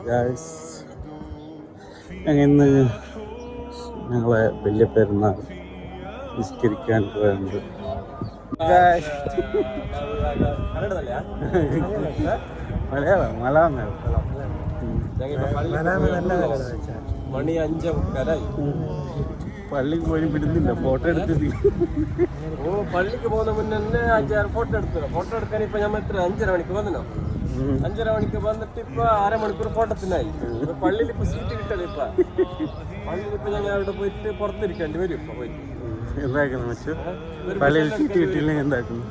Guys, ഇന്ന് ഞങ്ങളെ വലിയ പെരുന്നാൾ നിസ്കരിക്കാൻ പോയത്. മലയാളം മണി 5:30 പള്ളിക്ക് പോയി വിടുന്നില്ല. ഫോട്ടോ എടുത്തിട്ട് പള്ളിക്ക് പോകുന്ന മുന്നേ 5-6 ഫോട്ടോ എടുക്കാൻ. ഇപ്പൊ ഞമ്മ 5:30 മണിക്ക് വന്നോ. 5:30 മണിക്ക് വന്നിട്ട് ഇപ്പൊ അരമണിക്കൂർ ഫോട്ടത്തിനായി. പള്ളിയിൽ ഇപ്പൊ സീറ്റ് കിട്ടല. പള്ളിയിൽ ഇപ്പൊ ഞങ്ങൾ അവിടെ പോയിട്ട് പുറത്തിരിക്കേണ്ടി വരും. ഇപ്പൊ പോയി എന്താക്കണം വെച്ചു പള്ളിയിൽ സീറ്റ് കിട്ടിയില്ലെങ്കിൽ എന്താക്കുന്നു?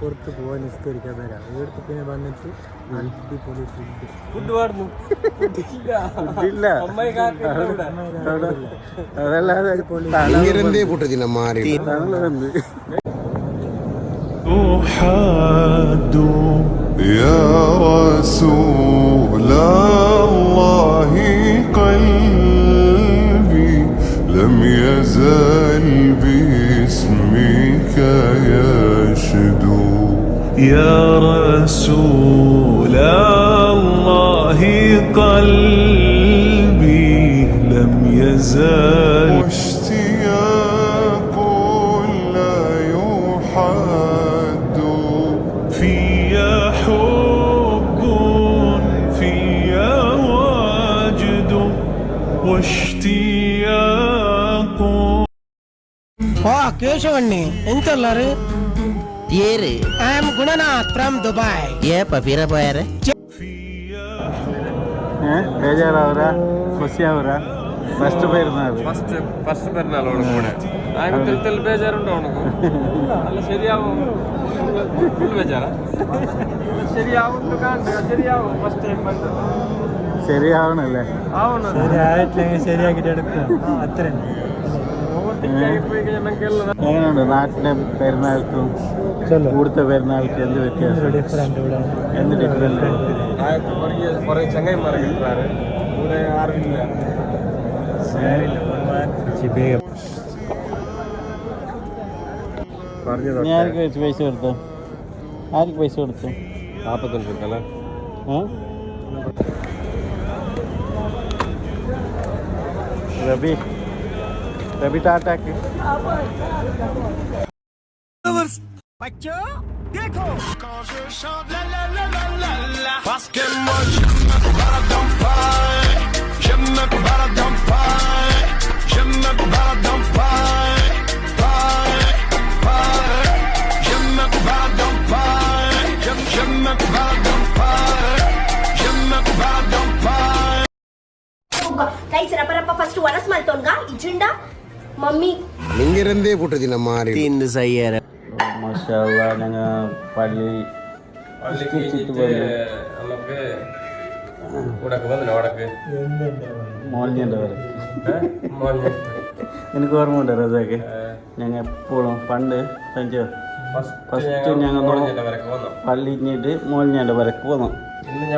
പുറത്ത് പോവാൻ നിസ്കരിക്കാൻ വരാം. ഇവിടുത്തെ പിന്നെ വന്നിട്ട് ഫുഡ് പാടുന്നു. يا رسول الله قلبي لم يزل باسمك يشدو يا رسول الله قلبي لم يزل واشتياق لا يحد في حب في واجد واشتياق. ಕೇಶವಣ್ಣಿ ಎಂತಲ್ಲಾರು Tiere. I am Gunanath from Dubai. Papira പോയാരെ ബേജാറാവരാ ಖುಷಿಯಾವರಾ? ಫಸ್ಟ್ പെരുന്നാൾ കൂടെ ബേജാറുണ്ടോ? അല്ല ശരിയാവും. ഫുൾ ബേജാറാ? ശരിയാവും. First time ശരിയാവണല്ലേ? ശരിയായിട്ടില്ലെങ്കിൽ ശരിയാക്കിട്ട് എടുക്കും. അത്ര എങ്ങനെയുണ്ട് നാട്ടിലെ പെരുന്നാൾക്കും ഇവിടുത്തെ പെരുന്നാൾക്ക് എന്ത് വ്യത്യാസം? എന്ത് ഡിഫറൻസ്? കുറെ ചങ്ങായിമാരെ കിട്ടാറ്. ഇവിടെ ആരുമില്ല. ആർക്ക് പൈസ കൊടുത്തു? ആർക്ക് പൈസ കൊടുത്തു? 45 രൂപ. रवि टाटा के बच्चों देखो काही रपा फर्स्ट वरस मालतोन का इजिंडा मम्मी നിങ്ങരന്തേ പൊട്ടതിന മാറി തിന്ന് സയ്യാര മാഷാഅല്ലാ. ഞങ്ങൾ പള്ളി നമുക്ക് ഇവിടൊക്കെ വന്നില്ല. വടക്ക് മോളിഞ്ഞൻ്റെ വരെ എനിക്ക് ഓർമ്മ ഉണ്ട് റസാക്ക്. ഞങ്ങൾ എപ്പോഴും പണ്ട് ഫസ്റ്റ് ഞങ്ങൾ പള്ളി ഇഞ്ഞിട്ട് മോളിഞ്ഞൻ്റെ വരക്ക് പോന്നു.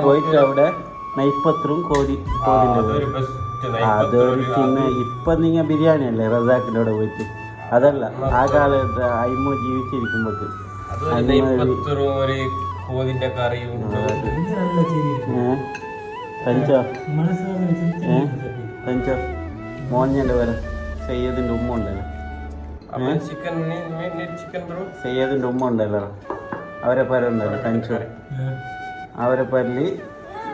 പോയിട്ട് അവിടെ നൈപ്പത്രും കോതിൻ്റെ അതൊരു പിന്നെ ഇപ്പൊ നിങ്ങൾ ബിരിയാണി അല്ലേ റസാക്കിൻ്റെ അവിടെ പോയിട്ട്? അതല്ല, ആ കാലത്ത് അയിമോ ജീവിച്ചിരിക്കുമ്പോക്ക് തഞ്ചോ മോഞ്ഞൻ്റെ വരെ സയ്യദിൻ്റെ ഉമ്മ ഉണ്ടല്ലോ. സയ്യദിൻ്റെ ഉമ്മ ഉണ്ടല്ലോ, അവരെ പേരുണ്ടല്ലോ തഞ്ചോ. അവരെ പേരിൽ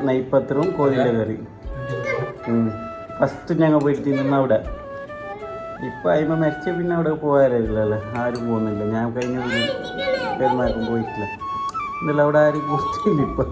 നെയ്പത്രും കോഴിൻ്റെ കറി ഫസ്റ്റ് ഞങ്ങൾ പോയിട്ട് തിന്നുന്ന അവിടെ. ഇപ്പം അതിമ മരിച്ച പിന്നെ അവിടെ പോകാറില്ലല്ലോ, ആരും പോകുന്നില്ല. ഞാൻ കഴിഞ്ഞ പെരുന്നാൾക്കും പോയിട്ടില്ല. എന്നാലും അവിടെ ആരും പോയിട്ടില്ല ഇപ്പം.